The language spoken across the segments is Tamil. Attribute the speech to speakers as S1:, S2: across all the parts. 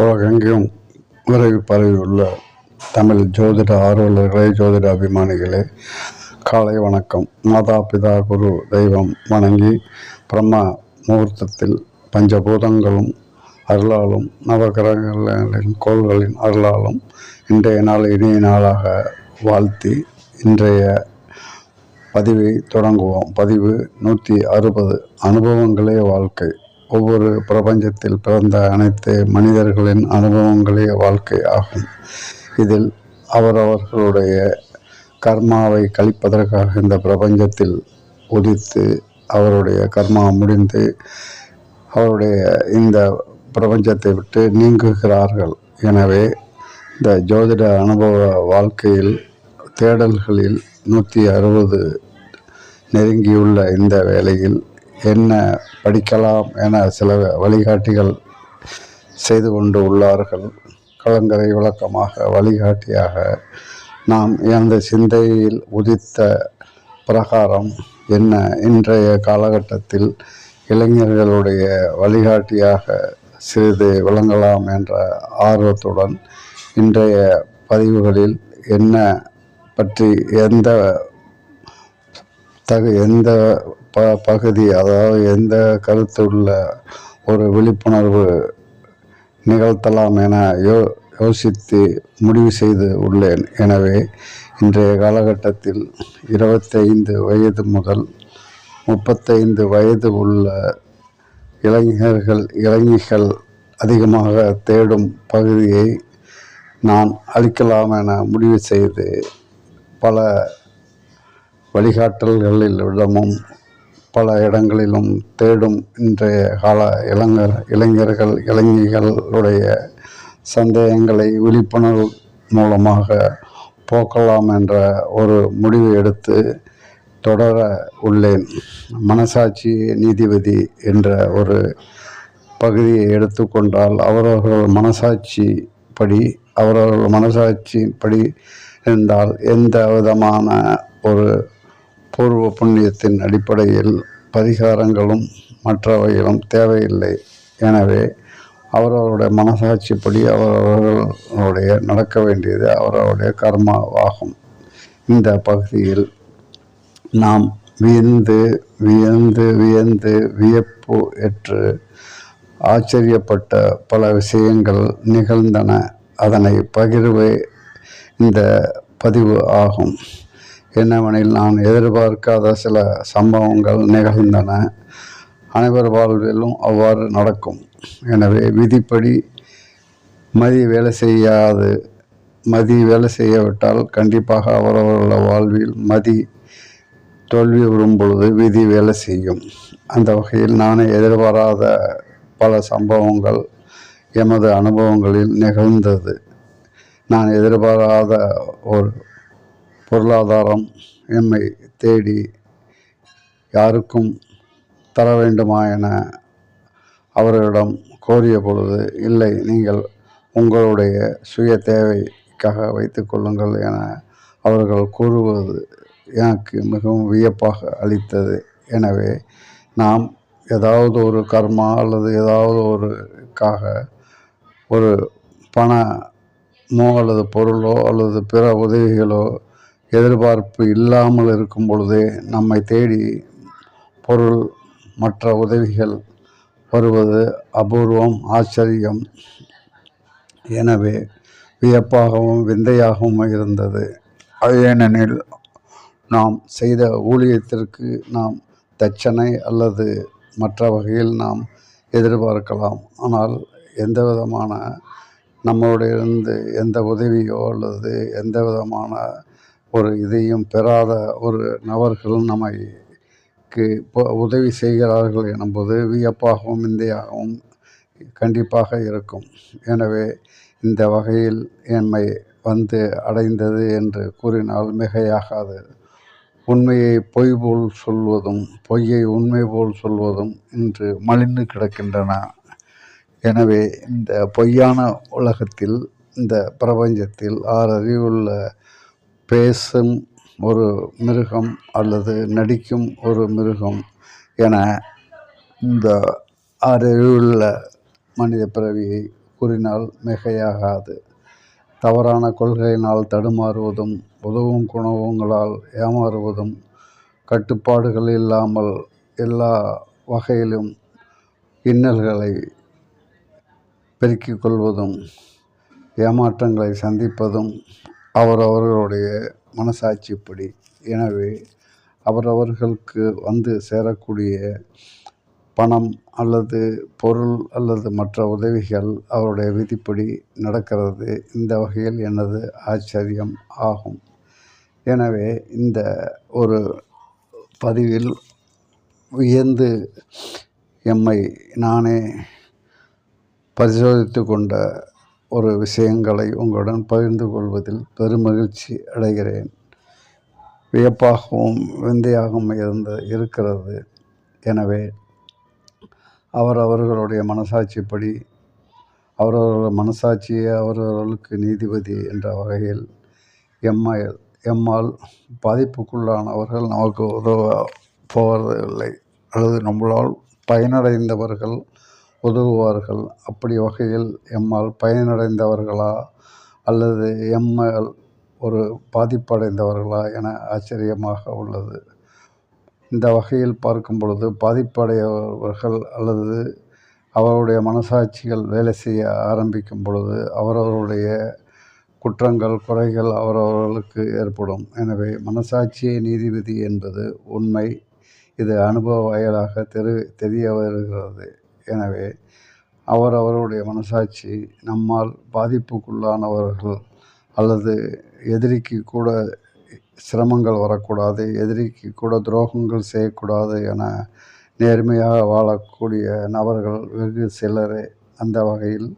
S1: உலகெங்கும் விரைவு பரவியுள்ள தமிழ் ஜோதிட ஆர்வலர்களே, ஜோதிட அபிமானிகளே, காலை வணக்கம். மாதா பிதா குரு தெய்வம் வணங்கி பிரம்ம முகூர்த்தத்தில் பஞ்சபூதங்களும் அருளாலும் நவகிரகங்களின் கோள்களின் அருளாலும் இன்றைய நாள் இனிய நாளாக வாழ்த்தி இன்றைய பதிவை தொடங்குவோம். பதிவு 160. அனுபவங்களே வாழ்க்கை. ஒவ்வொரு பிரபஞ்சத்தில் பிறந்த அனைத்து மனிதர்களின் அனுபவங்களே வாழ்க்கை ஆகும். இதில் அவரவர்களுடைய கர்மாவை கழிப்பதற்காக இந்த பிரபஞ்சத்தில் உதித்து அவருடைய கர்மா முடிந்து அவருடைய இந்த பிரபஞ்சத்தை விட்டு நீங்குகிறார்கள். எனவே இந்த ஜோதிட அனுபவ வாழ்க்கையில் தேடல்களில் 160 நெருங்கியுள்ள இந்த வேளையில் என்ன படிக்கலாம் என சில வழிகாட்டிகள் செய்து கொண்டு உள்ளார்கள். கலங்கரை விளக்கமாக வழிகாட்டியாக நாம் எந்த சிந்தையில் உதித்த பிரகாரம் என்ன இன்றைய காலகட்டத்தில் இளைஞர்களுடைய வழிகாட்டியாக சிறிது விளங்கலாம் என்ற ஆர்வத்துடன் இன்றைய பதிவுகளில் என்ன பற்றி எந்த பகுதி, அதாவது எந்த கருத்துள்ள ஒரு விழிப்புணர்வு நிகழ்த்தலாம் என யோசித்து முடிவு செய்து உள்ளேன். எனவே இன்றைய காலகட்டத்தில் 25 வயது முதல் 35 வயது உள்ள இளைஞர்கள் அதிகமாக தேடும் பகுதியை நான் அளிக்கலாம் என முடிவு செய்து பல வழிகாட்டல்களிடமும் பல இடங்களிலும் தேடும் இன்றைய கால இளைஞர்களுடைய சந்தேகங்களை விழிப்புணர்வு மூலமாக போக்கலாம் என்ற ஒரு முடிவு எடுத்து தொடர உள்ளேன். மனசாட்சி நீதிபதி என்ற ஒரு பகுதியை எடுத்துக்கொண்டால் அவரவர்கள் மனசாட்சிப்படி இருந்தால் எந்த விதமான ஒரு பூர்வ புண்ணியத்தின் அடிப்படையில் பரிகாரங்களும் மற்றவைகளும் தேவையில்லை. எனவே அவரவருடைய மனசாட்சிப்படி அவரவர்களுடைய நடக்க வேண்டியது அவரவருடைய கர்மாவாகும். இந்த பகுதியில் நாம் வியப்பு ஏற்று ஆச்சரியப்பட்ட பல விஷயங்கள் நிகழ்ந்தன. அதனை பகிர்வே இந்த பதிவு ஆகும். என்னவெனில், நான் எதிர்பார்க்காத சில சம்பவங்கள் நிகழ்ந்தன. அனைவர் வாழ்விலும் அவ்வாறு நடக்கும். எனவே விதிப்படி மதி வேலை செய்யவிட்டால் கண்டிப்பாக அவரவர்கள் வாழ்வில் மதி தோல்வி வரும் பொழுது விதி வேலை செய்யும். அந்த வகையில் நானே எதிர்பாராத பல சம்பவங்கள் எமது அனுபவங்களில் நிகழ்ந்தது. நான் எதிர்பாராத ஒரு பொருளாதாரம் எம்மை தேடி யாருக்கும் தர வேண்டுமா என அவர்களிடம் கோரிய பொழுது, இல்லை, நீங்கள் உங்களுடைய சுய தேவைக்காக வைத்து கொள்ளுங்கள் என அவர்கள் கூறுவது எனக்கு மிகவும் வியப்பாக அளித்தது. எனவே நாம் ஏதாவது ஒரு கர்மா அல்லது ஏதாவது ஒரு பணமோ அல்லது பொருளோ அல்லது பிற உதவிகளோ எதிர்பார்ப்பு இல்லாமல் இருக்கும் பொழுதே நம்மை தேடி பொருள் மற்ற உதவிகள் வருவது அபூர்வம், ஆச்சரியம். எனவே வியப்பாகவும் விந்தையாகவும் இருந்தது. ஏனெனில் நாம் செய்த ஊழியத்திற்கு நாம் தட்சணை அல்லது மற்ற வகையில் நாம் எதிர்பார்க்கலாம். ஆனால் எந்த விதமான நம்மளுடையிலிருந்து எந்த உதவியோ அல்லது எந்த விதமான ஒரு இதையும் பெறாத ஒரு நபர்கள் நமக்கு உதவி செய்கிறார்கள் எனும்போது வியப்பாகவும் விந்தையாகவும் கண்டிப்பாக இருக்கும். எனவே இந்த வகையில் எம்மை வந்து அடைந்தது என்று கூறினால் மிகையாகாது. உண்மையை பொய் போல் சொல்வதும் பொய்யை உண்மை போல் சொல்வதும் இன்று மலிந்து கிடக்கின்றன. எனவே இந்த பொய்யான உலகத்தில், இந்த பிரபஞ்சத்தில் 6 அறிவுள்ள பேசும் ஒரு மிருகம் அல்லது நடிக்கும் ஒரு மிருகம் என இந்த 6 அறிவுள்ள மனித பிறவியை கூறினால் மிகையாகாது. தவறான கொள்கையினால் தடுமாறுவதும், உதவும் குணவங்களால் ஏமாறுவதும், கட்டுப்பாடுகள் இல்லாமல் எல்லா வகையிலும் இன்னல்களை பெருக்கிக் கொள்வதும், ஏமாற்றங்களை சந்திப்பதும் அவரவர்களுடைய மனசாட்சிப்படி. எனவே அவரவர்களுக்கு வந்து சேரக்கூடிய பணம் அல்லது பொருள் அல்லது மற்ற உதவிகள் அவருடைய விதிப்படி நடக்கிறது. இந்த வகையில் எனது ஆச்சரியம் ஆகும். எனவே இந்த ஒரு பதிவில் வியந்து எம்மை நானே பரிசோதித்து கொண்ட ஒரு விஷயங்களை உங்களுடன் பகிர்ந்து கொள்வதில் பெருமகிழ்ச்சி அடைகிறேன். வியப்பாகவும் விந்தையாகவும் இருக்கிறது. எனவே அவரவர்களுடைய மனசாட்சிப்படி, அவரவர்கள் மனசாட்சியே அவரவர்களுக்கு நீதிபதி என்ற வகையில் எம்மால் பாதிப்புக்குள்ளானவர்கள் நமக்கு உதவ போவதில்லை, அல்லது நம்மளால் பயனடைந்தவர்கள் உதவுவார்கள். அப்படி வகையில் எம்மால் பயனடைந்தவர்களா அல்லது எம்மால் ஒரு பாதிப்படைந்தவர்களா என ஆச்சரியமாக உள்ளது. இந்த வகையில் பார்க்கும் பொழுது பாதிப்படையவர்கள் அல்லது அவருடைய மனசாட்சிகள் வேலை செய்ய ஆரம்பிக்கும் பொழுது அவரவருடைய குற்றங்கள், குறைகள் அவரவர்களுக்கு ஏற்படும். எனவே மனசாட்சியே நீதிபதி என்பது உண்மை. இது அனுபவ வாயிலாக தெரிய வருகிறது. எனவே அவரவருடைய மனசாட்சி நம்மால் பாதிப்புக்குள்ளானவர்கள் அல்லது எதிரிக்கு கூட சிரமங்கள் வரக்கூடாது, எதிரிக்கு கூட துரோகங்கள் செய்யக்கூடாது என நேர்மையாக வாழக்கூடிய நபர்கள் வெகு சிலரே. அந்த வகையில்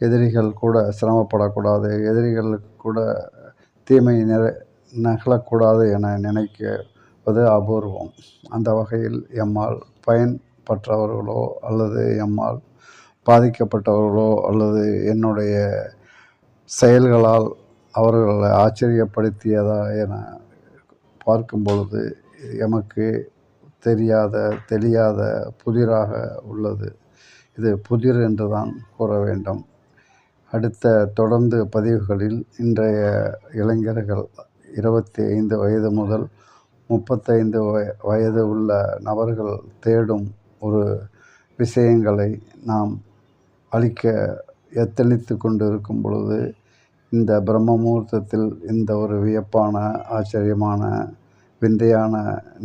S1: எதிரிகள் கூட சிரமப்படக்கூடாது, எதிரிகளுக்கு கூட தீமை நிகழக்கூடாது என நினைக்குவது அபூர்வம். அந்த வகையில் எம்மால் பயன்பெற்றவர்களோ அல்லது எம்மால் பாதிக்கப்பட்டவர்களோ அல்லது என்னுடைய செயல்களால் அவர்களை ஆச்சரியப்படுத்தியதா என பார்க்கும் பொழுது எமக்கு தெரியாத புதிராக உள்ளது. இது புதிர் என்று தான் கூற வேண்டும். அடுத்த தொடர்ந்து பதிவுகளில் இன்றைய இளைஞர்கள் 25 வயது முதல் 35 வயது உள்ள நபர்கள் தேடும் ஒரு விஷயங்களை நாம் அளிக்க எத்தனித்து கொண்டு இருக்கும் பொழுது, இந்த பிரம்ம முகூர்த்தத்தில் இந்த ஒரு வியப்பான, ஆச்சரியமான, விந்தையான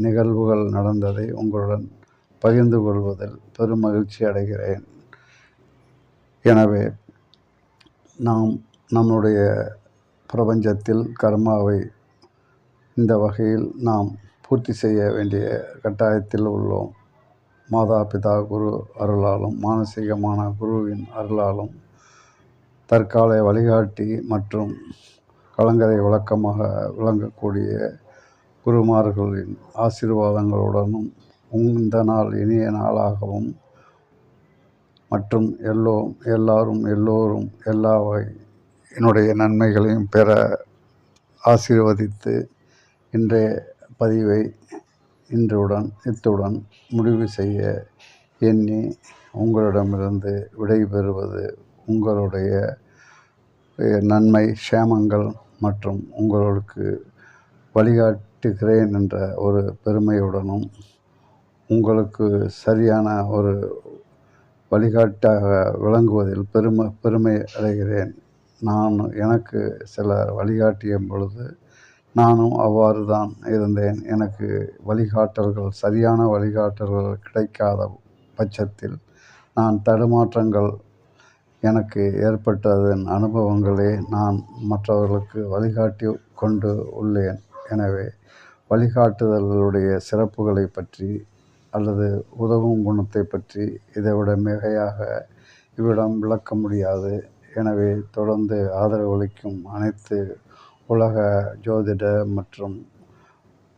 S1: நிகழ்வுகள் நடந்ததை உங்களுடன் பகிர்ந்து கொள்வதில் பெருமகிழ்ச்சி அடைகிறேன். எனவே நாம் நம்முடைய பிரபஞ்சத்தில் கர்மாவை இந்த வகையில் நாம் பூர்த்தி செய்ய வேண்டிய கட்டாயத்தில் உள்ளோம். மாதா பிதா குரு அருளாலும், மானசீகமான குருவின் அருளாலும், தற்கால வழிகாட்டி மற்றும் கலங்கரை விளக்கமாக விளங்கக்கூடிய குருமார்களின் ஆசீர்வாதங்களுடனும் இந்த நாள் இனிய நாளாகவும் மற்றும் எல்லோரும் எல்லா என்னுடைய நன்மைகளையும் பெற ஆசீர்வதித்து இன்றைய பதிவை இத்துடன் முடிவு செய்ய எண்ணி உங்களிடமிருந்து விடைபெறுவது உங்களுடைய நன்மை, சேமங்கள் மற்றும் உங்களுக்கு வழிகாட்டுகிறேன் என்ற ஒரு பெருமையுடனும், உங்களுக்கு சரியான ஒரு வழிகாட்டாக விளங்குவதில் பெருமை அடைகிறேன். எனக்கு சிலர் வழிகாட்டிய பொழுது நானும் அவ்வாறு தான் இருந்தேன். எனக்கு சரியான வழிகாட்டல்கள் கிடைக்காத பட்சத்தில் நான் தடுமாற்றங்கள் எனக்கு ஏற்பட்டதன் அனுபவங்களே நான் மற்றவர்களுக்கு வழிகாட்டி கொண்டு உள்ளேன். எனவே வழிகாட்டுதல்களுடைய சிறப்புகளை பற்றி அல்லது உதவும் குணத்தை பற்றி இதைவிட மிகையாக இவ்விடம் விளக்க முடியாது. எனவே தொடர்ந்து ஆதரவளிக்கும் அனைத்து உலக ஜோதிட மற்றும்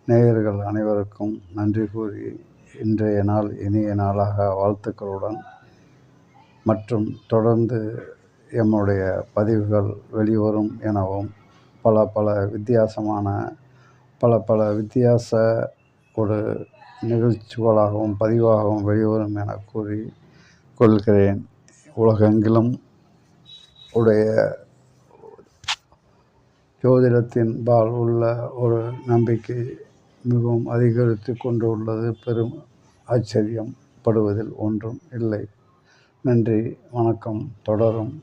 S1: நேயர்கள் அனைவருக்கும் நன்றி கூறி, இன்றைய நாள் இனிய நாளாக வாழ்த்துக்களுடன் மற்றும் தொடர்ந்து எம்முடைய பதிவுகள் வெளிவரும் எனவும் பல வித்தியாச ஒரு நிகழ்ச்சிகளாகவும் பதிவாகவும் வெளிவரும் என கூறி கொள்கிறேன். உலகெங்கிலும் உடைய ஜோதிடத்தின்பால் உள்ள ஒரு நம்பிக்கை மிகவும் அதிகரித்து கொண்டு உள்ளது. பெரும் ஆச்சரியப்படுவதில் ஒன்றும் இல்லை. நன்றி, வணக்கம். தொடரும்.